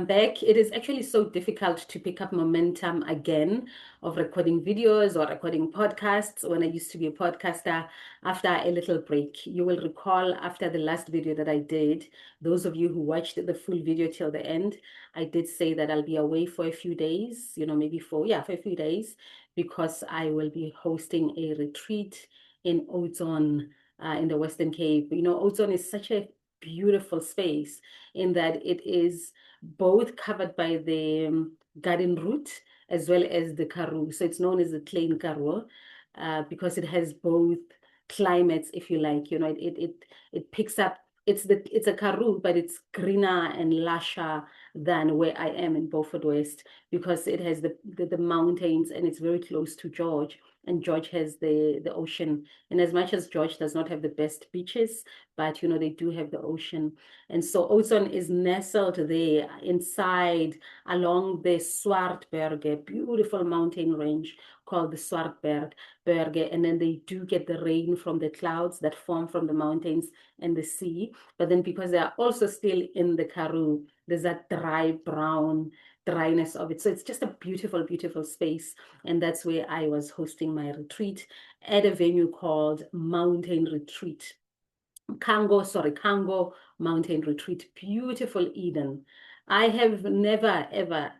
I'm back. It is actually so difficult to pick up momentum again of recording videos or recording podcasts when I used to be a podcaster after a little break. You will recall after the last video that I did, those of you who watched the full video till the end, I did say that I'll be away for a few days, maybe for a few days, because I will be hosting a retreat in Oudtshoorn, in the Western Cape. Oudtshoorn is such a beautiful space in that it is both covered by the garden route as well as the Karoo. So it's known as the Klein Karoo because it has both climates, if you like. It picks up. It's a Karoo, but it's greener and lusher than where I am in Beaufort West because it has the mountains and it's very close to George. And George has the ocean. And as much as George does not have the best beaches, but they do have the ocean. And so Oudtshoorn is nestled there inside along the Swartberg, a beautiful mountain range called the Swartberg. And then they do get the rain from the clouds that form from the mountains and the sea. But then because they are also still in the Karoo, there's that dry brown dryness of it. So it's just a beautiful, beautiful space. And that's where I was hosting my retreat at a venue called Mountain Retreat. Kango Mountain Retreat, beautiful Eden. I have never ever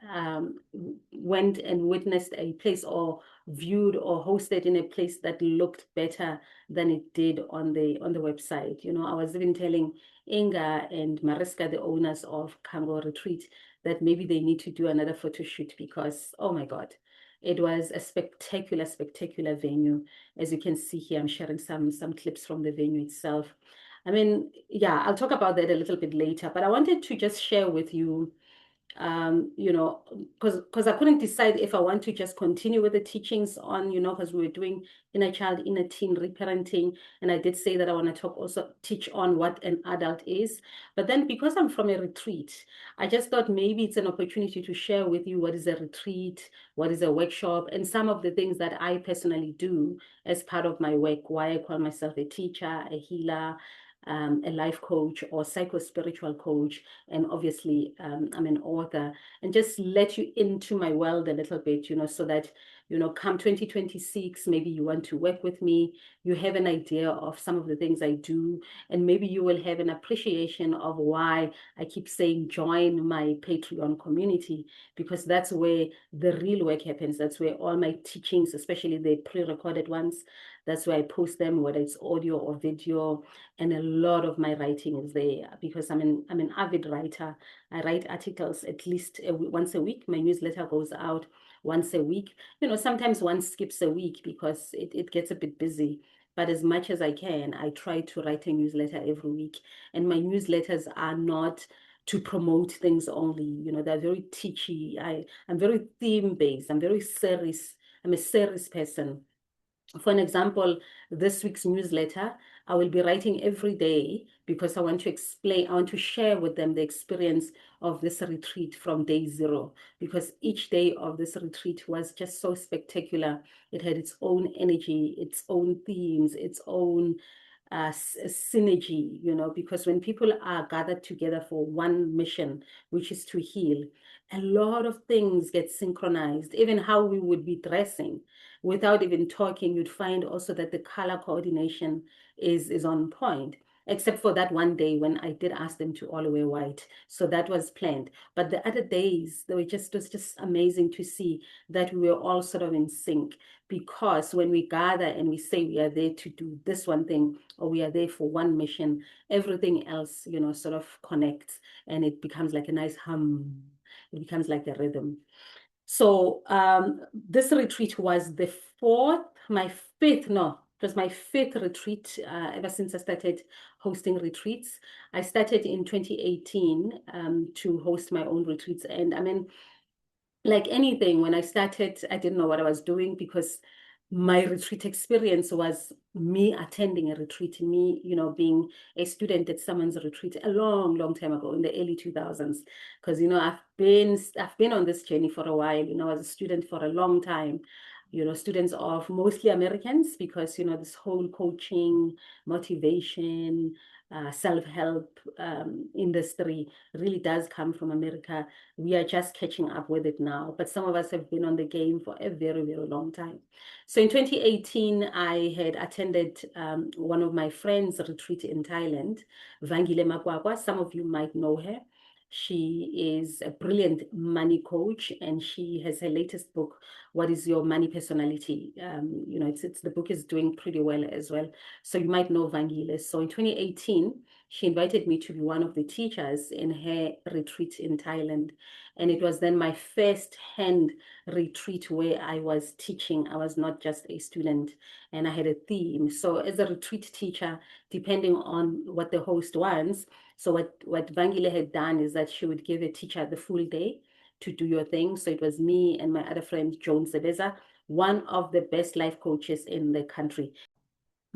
went and witnessed a place or viewed or hosted in a place that looked better than it did on the website. I was even telling Inga and Mariska, the owners of Kango Retreat, that maybe they need to do another photo shoot because, oh my God, it was a spectacular, spectacular venue. As you can see here, I'm sharing some clips from the venue itself. I mean, yeah, I'll talk about that a little bit later, but I wanted to just share with you, because I couldn't decide if I want to just continue with the teachings on, because we were doing inner child, inner teen reparenting, and I did say that I want to teach on what an adult is. But then because I'm from a retreat, I just thought maybe it's an opportunity to share with you what is a retreat, what is a workshop, and some of the things that I personally do as part of my work, why I call myself a teacher, a healer, a life coach or psychospiritual coach, and obviously I'm an author, and just let you into my world a little bit, so that, come 2026, maybe you want to work with me, you have an idea of some of the things I do, and maybe you will have an appreciation of why I keep saying join my Patreon community, because that's where the real work happens. That's where all my teachings, especially the pre-recorded ones, that's where I post them, whether it's audio or video, and a lot of my writing is there because I'm an avid writer. I write articles at least once a week. My newsletter goes out once a week. Sometimes one skips a week because it gets a bit busy. But as much as I can, I try to write a newsletter every week. And my newsletters are not to promote things only. They're very teachy. I'm very theme-based. I'm very serious. I'm a serious person. For an example, this week's newsletter, I will be writing every day because I want to explain, I want to share with them the experience of this retreat from day zero, because each day of this retreat was just so spectacular. It had its own energy, its own themes, its own synergy, because when people are gathered together for one mission, which is to heal, a lot of things get synchronized, even how we would be dressing. Without even talking, you'd find also that the color coordination is on point, except for that one day when I did ask them to all wear white. So that was planned. But the other days, it was just amazing to see that we were all sort of in sync, because when we gather and we say we are there to do this one thing, or we are there for one mission, everything else, sort of connects, and it becomes like a nice hum. It becomes like a rhythm. So this retreat was the it was my fifth retreat ever since I started hosting retreats. I started in 2018 to host my own retreats. And I mean, like anything, when I started, I didn't know what I was doing because my retreat experience was me attending a retreat, me, being a student at someone's retreat a long, long time ago in the early 2000s. Because, I've been on this journey for a while. I was a student for a long time. students of mostly Americans, because, this whole coaching, motivation, self-help industry really does come from America. We are just catching up with it now, but some of us have been on the game for a very, very long time. So in 2018, I had attended one of my friends' retreat in Thailand, Vangile Makwakwa. Some of you might know her. She is a brilliant money coach, and she has her latest book, What is Your Money Personality? It's the book is doing pretty well as well. So you might know Vangile. So in 2018, she invited me to be one of the teachers in her retreat in Thailand. And it was then my first hand retreat where I was teaching. I was not just a student, and I had a theme. So as a retreat teacher, depending on what the host wants, so what Vangile had done is that she would give a teacher the full day to do your thing. So it was me and my other friend, Joan Sebeza, one of the best life coaches in the country.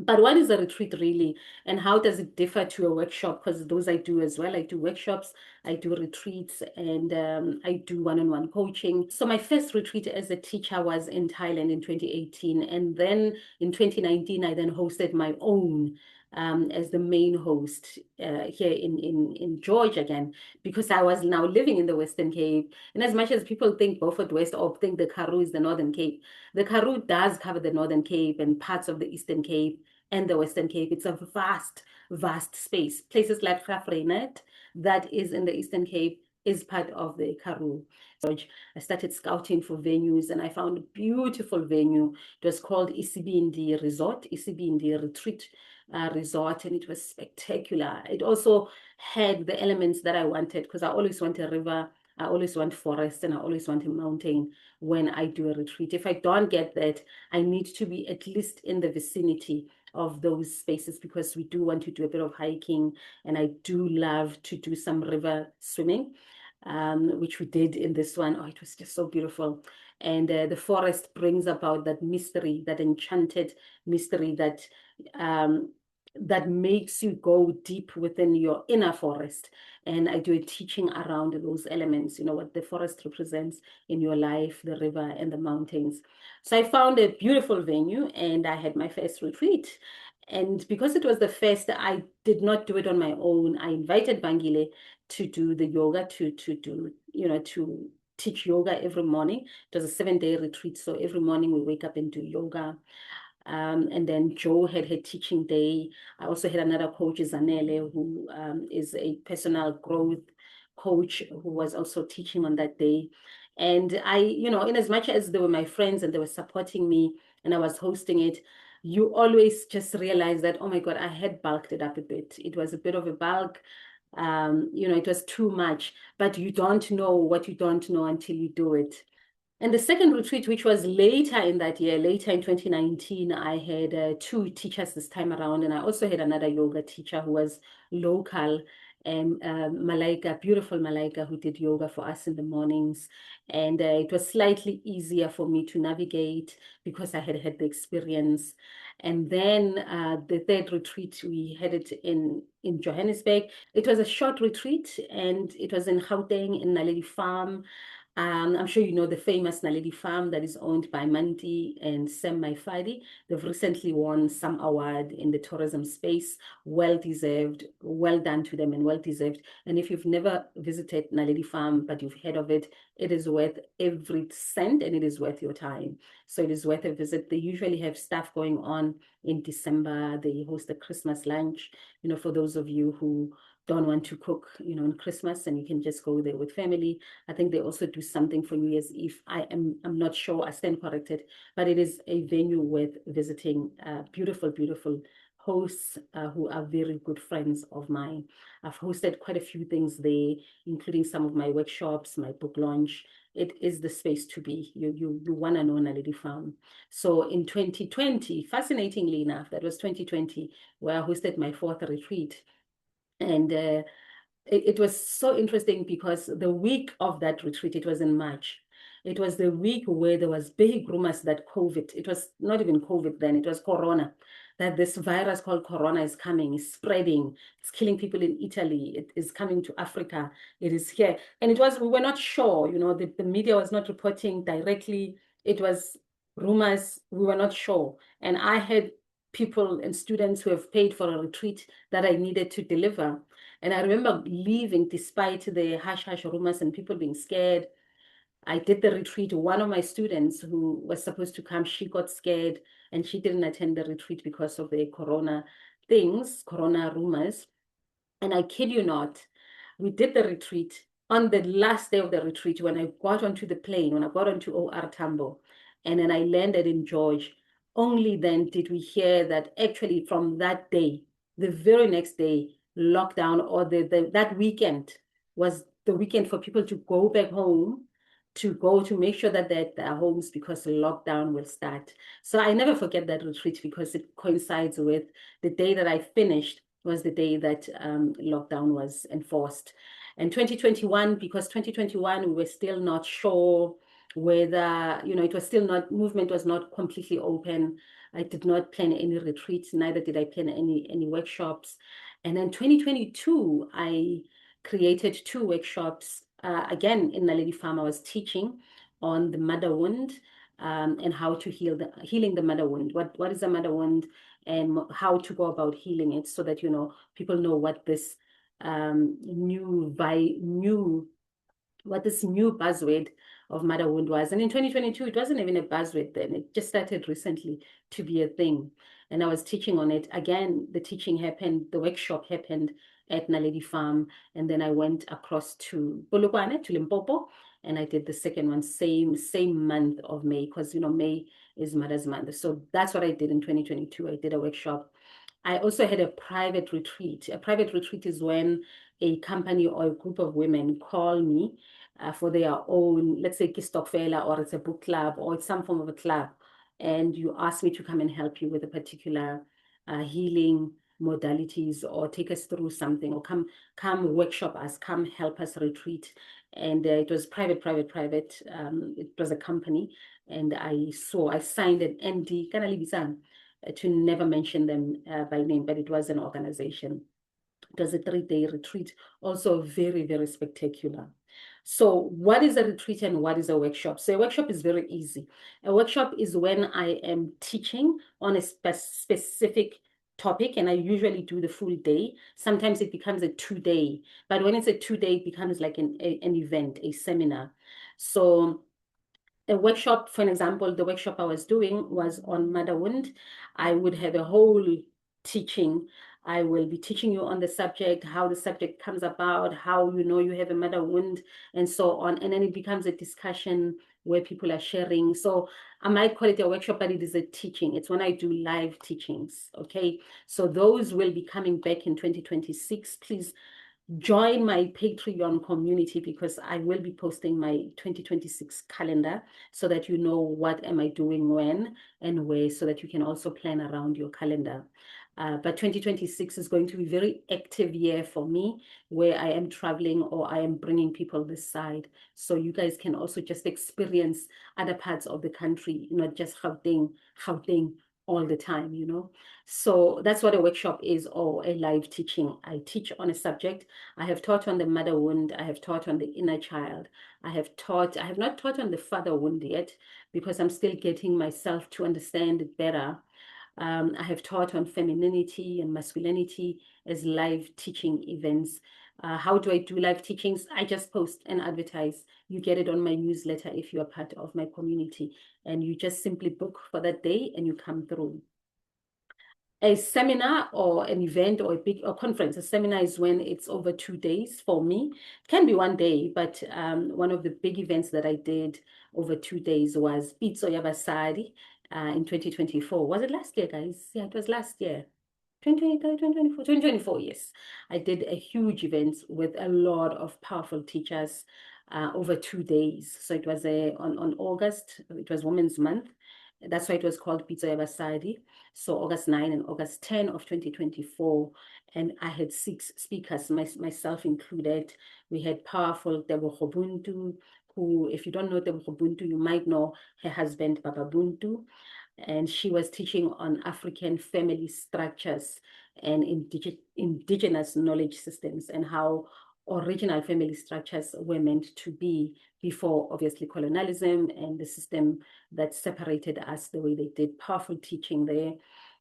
But what is a retreat really, and how does it differ to a workshop? Because those I do as well. I do workshops, I do retreats, and I do one-on-one coaching. So my first retreat as a teacher was in Thailand in 2018. And then in 2019, I then hosted my own as the main host here in Georgia again, because I was now living in the Western Cape. And as much as people think Beaufort West or think the Karoo is the Northern Cape, the Karoo does cover the Northern Cape and parts of the Eastern Cape and the Western Cape. It's a vast, vast space. Places like Graaff-Reinet, that is in the Eastern Cape, is part of the Karoo. So I started scouting for venues, and I found a beautiful venue. It was called Isibindi Resort, Isibindi Retreat Resort, and it was spectacular. It also had the elements that I wanted, because I always want a river, I always want forest, and I always want a mountain when I do a retreat. If I don't get that, I need to be at least in the vicinity of those spaces, because we do want to do a bit of hiking, and I do love to do some river swimming, which we did in this one. Oh, it was just so beautiful. And the forest brings about that mystery, that enchanted mystery that makes you go deep within your inner forest. And I do a teaching around those elements, what the forest represents in your life, the river and the mountains. So I found a beautiful venue, and I had my first retreat. And because it was the first, I did not do it on my own. I invited Bangile to do the yoga, to do, to teach yoga every morning. It was a 7-day retreat. So every morning we wake up and do yoga. And then Joe had her teaching day. I also had another coach, Zanele, who is a personal growth coach, who was also teaching on that day. And I, in as much as they were my friends and they were supporting me and I was hosting it, you always just realize that, oh my God, I had bulked it up a bit. It was a bit of a bulk. It was too much, but you don't know what you don't know until you do it. And the second retreat, which was later in that year, later in 2019, I had 2 teachers this time around. And I also had another yoga teacher who was local, and Malaika, beautiful Malaika, who did yoga for us in the mornings. And it was slightly easier for me to navigate because I had had the experience. And then the third retreat, we had it in Johannesburg. It was a short retreat, and it was in Gauteng, in Naledi Farm. I'm sure you know the famous Naledi Farm that is owned by Manti and Sam Maifadi. They've recently won some award in the tourism space. Well deserved, well done to them, and well deserved. And if you've never visited Naledi Farm, but you've heard of it, it is worth every cent, and it is worth your time. So it is worth a visit. They usually have stuff going on in December. They host a Christmas lunch, for those of you who don't want to cook, on Christmas, and you can just go there with family. I think they also do something for New Year's Eve. I'm not sure, I stand corrected, but it is a venue worth visiting. Beautiful, beautiful hosts who are very good friends of mine. I've hosted quite a few things there, including some of my workshops, my book launch. It is the space to be. You want to know Naledi Farm. So in 2020, fascinatingly enough, that was 2020, where I hosted my 4th retreat. And it was so interesting because the week of that retreat, it was in March. It was the week where there was big rumors that COVID, it was not even COVID then, it was Corona, that this virus called Corona is coming, is spreading, it's killing people in Italy, it is coming to Africa, it is here. And we were not sure, the media was not reporting directly. It was rumors, we were not sure. And I had people and students who have paid for a retreat that I needed to deliver. And I remember leaving despite the hush hush rumors and people being scared. I did the retreat. One of my students who was supposed to come, she got scared and she didn't attend the retreat because of the corona things, corona rumors. And I kid you not, we did the retreat. On the last day of the retreat, when I got onto the plane, when I got onto OR Tambo, and then I landed in George, only then did we hear that actually from that day, the very next day, lockdown or that weekend was the weekend for people to go back home, to go to make sure that they're at their homes because the lockdown will start. So I never forget that retreat because it coincides with the day that I finished was the day that lockdown was enforced. And 2021, because 2021, we were still not sure whether, it was still not, movement was not completely open. I did not plan any retreats, neither did I plan any workshops. And then 2022, I created 2 workshops. Again, in Naledi Farm, I was teaching on the mother wound and how to healing the mother wound. What is a mother wound? And how to go about healing it so that people know what this new buzzword of mother wound was. And in 2022, it wasn't even a buzzword then. It just started recently to be a thing. And I was teaching on it. Again, the teaching happened, the workshop happened at Naledi Farm. And then I went across to Polokwane, to Limpopo, and I did the second one, same month of May, because May is Mother's Month. So that's what I did in 2022. I did a workshop. I also had a private retreat. A private retreat is when a company or a group of women call me for their own, let's say, Kistokvela, or it's a book club, or it's some form of a club, and you ask me to come and help you with a particular healing modalities, or take us through something, or come workshop us, come help us retreat. And it was private. It was a company, and I signed an ND, to never mention them by name, but it was an organization. It was a 3-day retreat, also very, very spectacular. So what is a retreat and what is a workshop? So a workshop is very easy. A workshop is when I am teaching on a specific topic, and I usually do the full day. Sometimes it becomes a 2-day, but when it's a 2-day, it becomes like an event, a seminar. So a workshop, for an example, the workshop I was doing was on mother wound. I would have a whole teaching. I will be teaching you on the subject, how the subject comes about, how you have a mother wound, and so on. And then it becomes a discussion where people are sharing. So I might call it a workshop, but it is a teaching. It's when I do live teachings, okay? So those will be coming back in 2026. Please join my Patreon community, because I will be posting my 2026 calendar so that you know what am I doing when and where, so that you can also plan around your calendar. But 2026 is going to be a very active year for me, where I am traveling or I am bringing people this side. So you guys can also just experience other parts of the country, not just Gauteng all the time. So that's what a workshop is, or a live teaching. I teach on a subject. I have taught on the mother wound. I have taught on the inner child. I have not taught on the father wound yet, because I'm still getting myself to understand it better. I have taught on femininity and masculinity as live teaching events. How do I do live teachings? I just post and advertise. You get it on my newsletter if you are part of my community, and you just simply book for that day and you come through. A seminar or an event or a conference. A seminar is when it's over 2 days for me. It can be one day, but one of the big events that I did over 2 days was Pitso ya Basadi in 2024. Was it last year, guys? Yeah, it was last year. 2024, yes. I did a huge event with a lot of powerful teachers over 2 days. So it was on August, it was Women's Month. That's why it was called Pitso ya Basadi. So August 9 and August 10 of 2024. And I had 6 speakers, myself included. We had powerful Tebogo Buntu, who, if you don't know Tebogo Buntu, you might know her husband, Baba Buntu. And she was teaching on African family structures and indigenous knowledge systems, and how original family structures were meant to be before, obviously, colonialism and the system that separated us the way they did. Powerful teaching there.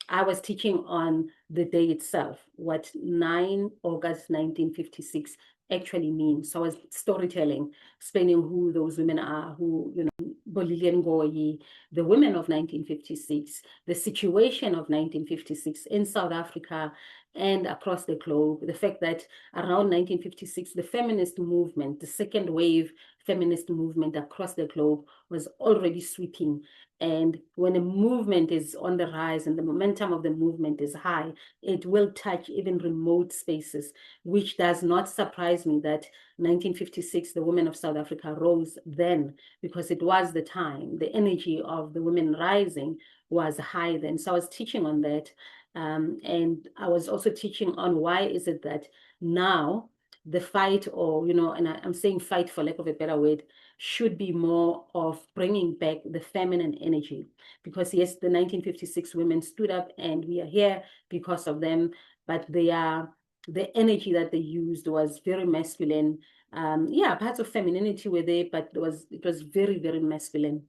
I was teaching on the day itself, what 9 August 1956 actually means. So I was storytelling, explaining who those women are, who, Bolilian Ngoyi, the women of 1956, the situation of 1956 in South Africa and across the globe, the fact that around 1956, the feminist movement, the second wave feminist movement across the globe was already sweeping. And when a movement is on the rise and the momentum of the movement is high, it will touch even remote spaces, which does not surprise me that 1956, the women of South Africa rose then, because it was the time, the energy of the women rising was high then. So I was teaching on that. And I was also teaching on why is it that now the fight, or, and I'm saying fight for lack of a better word, should be more of bringing back the feminine energy. Because yes, the 1956 women stood up and we are here because of them, but the energy that they used was very masculine. Yeah, parts of femininity were there, but it was very, very masculine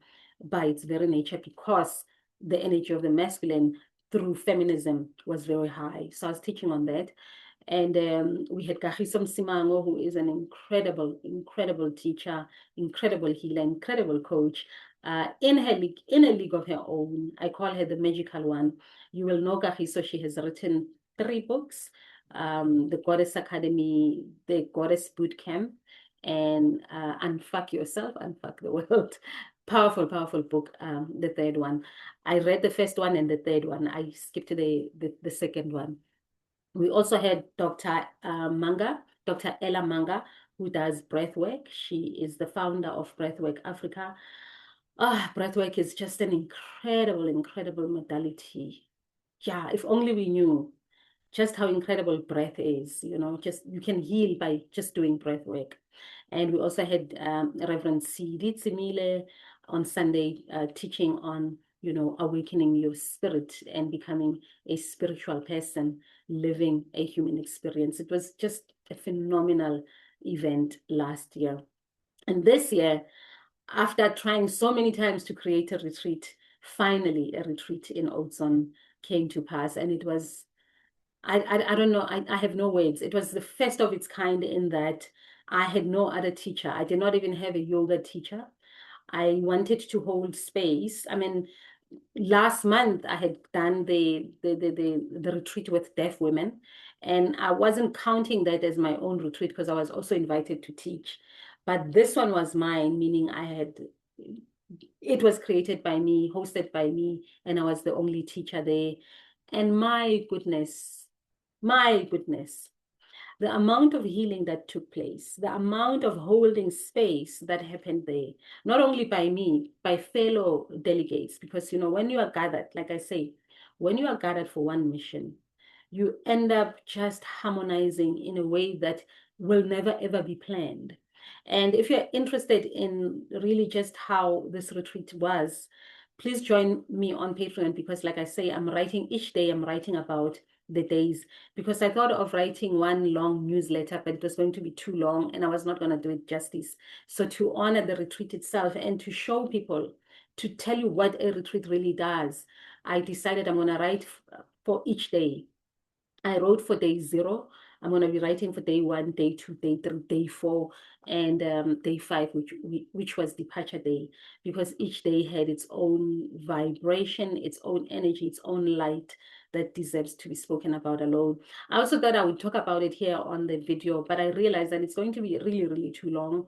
by its very nature, because the energy of the masculine through feminism was very high. So I was teaching on that. And we had Kagiso Msimango, who is an incredible, incredible teacher, incredible healer, incredible coach, in a league of her own. I call her the magical one. You will know Kagiso. She has written 3 books, The Goddess Academy, The Goddess Boot Camp, and Unfuck Yourself, Unfuck the World. Powerful, powerful book, the 3rd one. I read the 1st one and the 3rd one. I skipped the 2nd one. We also had Dr. Dr. Ella Manga, who does breathwork. She is the founder of Breathwork Africa. Breathwork is just an incredible, incredible modality. Yeah, if only we knew just how incredible breath is, just you can heal by just doing breath work. And we also had Reverend C.D. Tsimile on Sunday teaching on, awakening your spirit and becoming a spiritual person, living a human experience. It was just a phenomenal event last year. And this year, after trying so many times to create a retreat, finally a retreat in Oudtshoorn came to pass. And it was, I don't know, I have no words. It was the first of its kind in that I had no other teacher. I did not even have a yoga teacher. I wanted to hold space. I mean, last month I had done the retreat with deaf women, and I wasn't counting that as my own retreat because I was also invited to teach. But this one was mine, meaning it was created by me, hosted by me, and I was the only teacher there. And my goodness, the amount of healing that took place, the amount of holding space that happened there, not only by me, by fellow delegates, because, when you are gathered, like I say, when you are gathered for one mission, you end up just harmonizing in a way that will never, ever be planned. And if you're interested in really just how this retreat was, please join me on Patreon, because like I say, each day I'm writing about the days, because I thought of writing one long newsletter, but it was going to be too long and I was not going to do it justice. So to honor the retreat itself and to show people, to tell you what a retreat really does, I decided I'm going to write for each day. I wrote for day 0. I'm going to be writing for day 1, day 2, day 3, day 4, and day 5, which was departure day, because each day had its own vibration, its own energy, its own light that deserves to be spoken about alone. I also thought I would talk about it here on the video, but I realized that it's going to be really, really too long,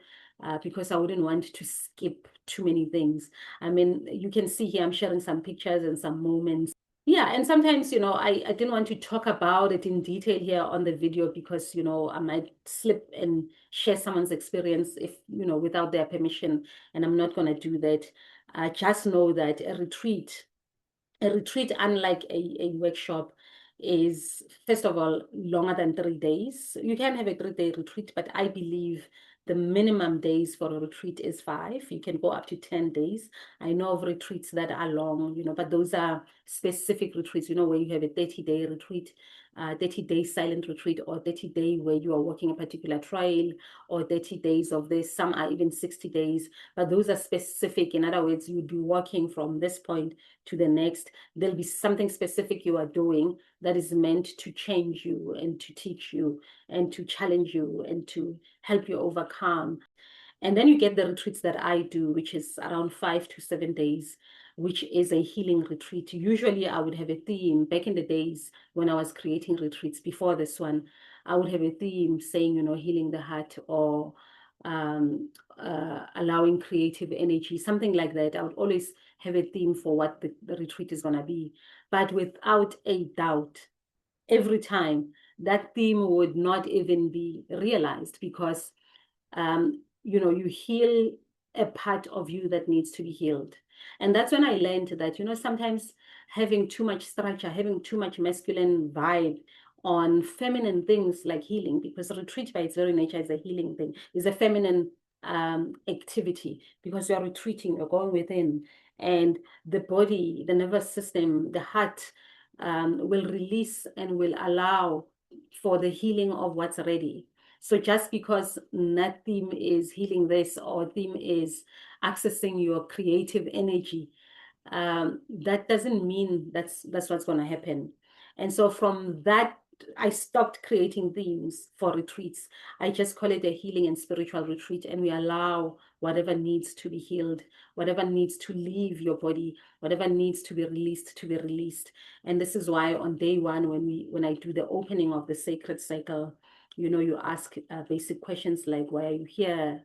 because I wouldn't want to skip too many things. I mean, you can see here I'm sharing some pictures and some moments. Yeah, and sometimes, I didn't want to talk about it in detail here on the video because, I might slip and share someone's experience if, without their permission, and I'm not going to do that. Just know that a retreat, unlike a workshop, is, first of all, longer than 3 days. You can have a 3-day retreat, but I believe the minimum days for a retreat is 5. You can go up to 10 days. I know of retreats that are long, but those are specific retreats, where you have a 30-day retreat. 30-day silent retreat, or 30-day where you are walking a particular trail, or 30 days of this. Some are even 60 days, but those are specific. In other words, you'd be walking from this point to the next. There'll be something specific you are doing that is meant to change you and to teach you and to challenge you and to help you overcome. And then you get the retreats that I do, which is around 5 to 7 days, which is a healing retreat. Usually I would have a theme. Back in the days when I was creating retreats before this one, I would have a theme saying, healing the heart, or allowing creative energy, something like that. I would always have a theme for what the retreat is going to be. But without a doubt, every time that theme would not even be realized, because you heal a part of you that needs to be healed. And that's when I learned that, sometimes having too much structure, having too much masculine vibe on feminine things like healing, because retreat by its very nature is a healing thing, is a feminine activity, because you're retreating, you're going within, and the body, the nervous system, the heart will release and will allow for the healing of what's ready. So just because that theme is healing this, or theme is accessing your creative energy, that doesn't mean that's what's going to happen. And so from that, I stopped creating themes for retreats. I just call it a healing and spiritual retreat, and we allow whatever needs to be healed, whatever needs to leave your body, whatever needs to be released, to be released. And this is why on day one, when I do the opening of the sacred cycle, you ask basic questions like, why are you here?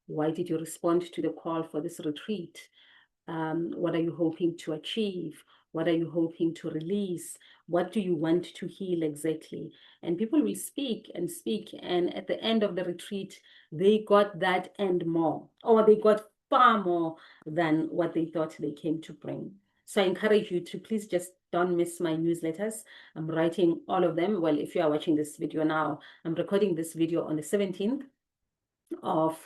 Why did you respond to the call for this retreat? What are you hoping to achieve? What are you hoping to release? What do you want to heal exactly? And people will speak and speak. And at the end of the retreat, they got that and more, or they got far more than what they thought they came to bring. So I encourage you to please just don't miss my newsletters. I'm writing all of them. Well, if you are watching this video now, I'm recording this video on the 17th of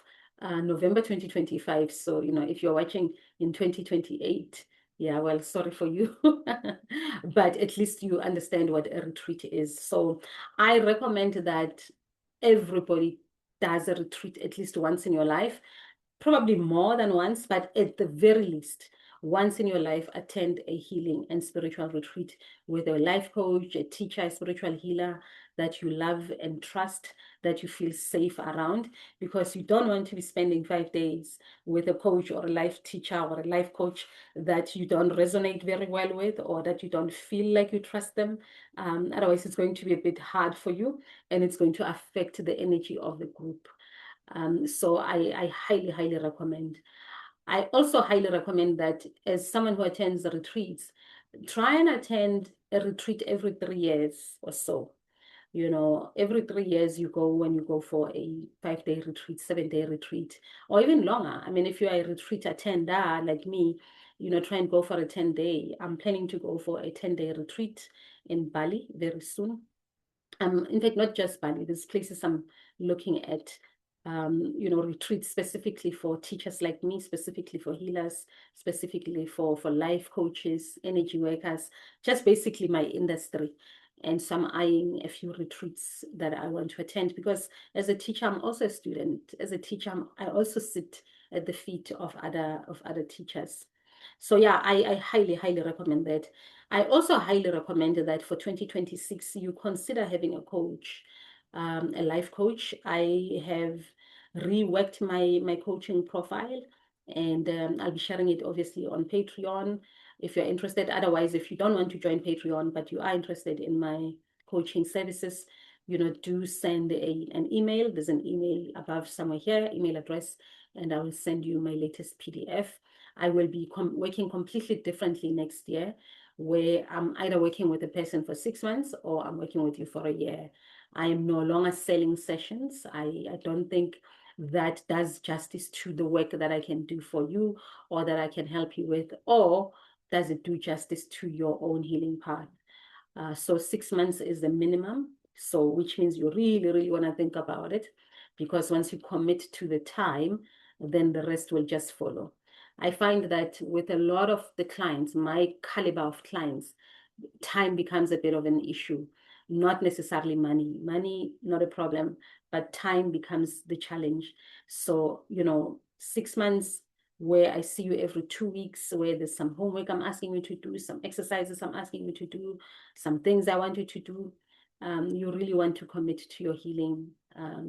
November 2025. So, if you're watching in 2028, yeah, well, sorry for you, but at least you understand what a retreat is. So I recommend that everybody does a retreat at least once in your life, probably more than once, but at the very least, once in your life, attend a healing and spiritual retreat with a life coach, a teacher, a spiritual healer that you love and trust, that you feel safe around, because you don't want to be spending 5 days with a coach or a life teacher or a life coach that you don't resonate very well with, or that you don't feel like you trust them. Otherwise, it's going to be a bit hard for you, and it's going to affect the energy of the group. So I highly, highly recommend. I also highly recommend that as someone who attends the retreats, try and attend a retreat every 3 years or so. Every 3 years you go, when you go for a 5-day retreat, 7-day retreat, or even longer. I mean, if you are a retreat attender like me, try and go for a 10-day. I'm planning to go for a 10-day retreat in Bali very soon. In fact, not just Bali, there's places I'm looking at, retreats specifically for teachers like me, specifically for healers, specifically for life coaches, energy workers, just basically my industry. And so I'm eyeing a few retreats that I want to attend, because as a teacher, I'm also a student. As a teacher, I also sit at the feet of other teachers. So yeah, I highly, highly recommend that. I also highly recommend that for 2026, you consider having a coach, a life coach. I have reworked my coaching profile, and I'll be sharing it obviously on Patreon if you're interested. Otherwise, if you don't want to join Patreon, but you are interested in my coaching services, do send an email. There's an email above somewhere here, email address, and I will send you my latest PDF. I will be working completely differently next year, where I'm either working with a person for 6 months, or I'm working with you for a year. I am no longer selling sessions. I don't think that does justice to the work that I can do for you, or that I can help you with, or does it do justice to your own healing path? So 6 months is the minimum. So which means you really, really want to think about it, because once you commit to the time, then the rest will just follow. I find that with a lot of the clients, my caliber of clients, time becomes a bit of an issue. not necessarily money. Money, not a problem, but time becomes the challenge. So, 6 months where I see you every 2 weeks, where there's some homework I'm asking you to do, some exercises I'm asking you to do, some things I want you to do. You really want to commit to your healing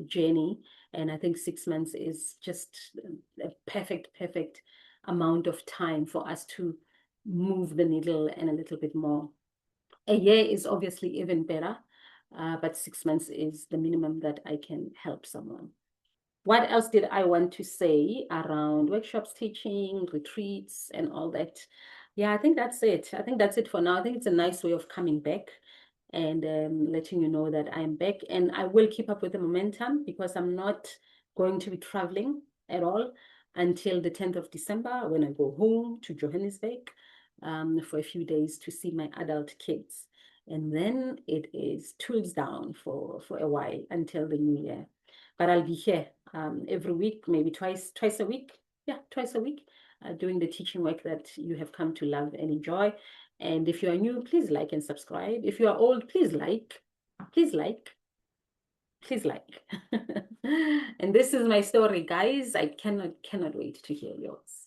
journey. And I think 6 months is just a perfect amount of time for us to move the needle and a little bit more. A year is obviously even better, but 6 months is the minimum that I can help someone. What else did I want to say around workshops, teaching, retreats, and all that? Yeah, I think that's it. I think that's it for now. I think it's a nice way of coming back and letting you know that I'm back. And I will keep up with the momentum because I'm not going to be traveling at all until the 10th of December when I go home to Johannesburg for a few days to see my adult kids. And then it is tools down for a while until the new year. But I'll be here every week, maybe twice a week. Yeah, twice a week, doing the teaching work that you have come to love and enjoy. And if you are new, please like and subscribe. If you are old, please like, please like, please like. And this is my story, guys. I cannot wait to hear yours.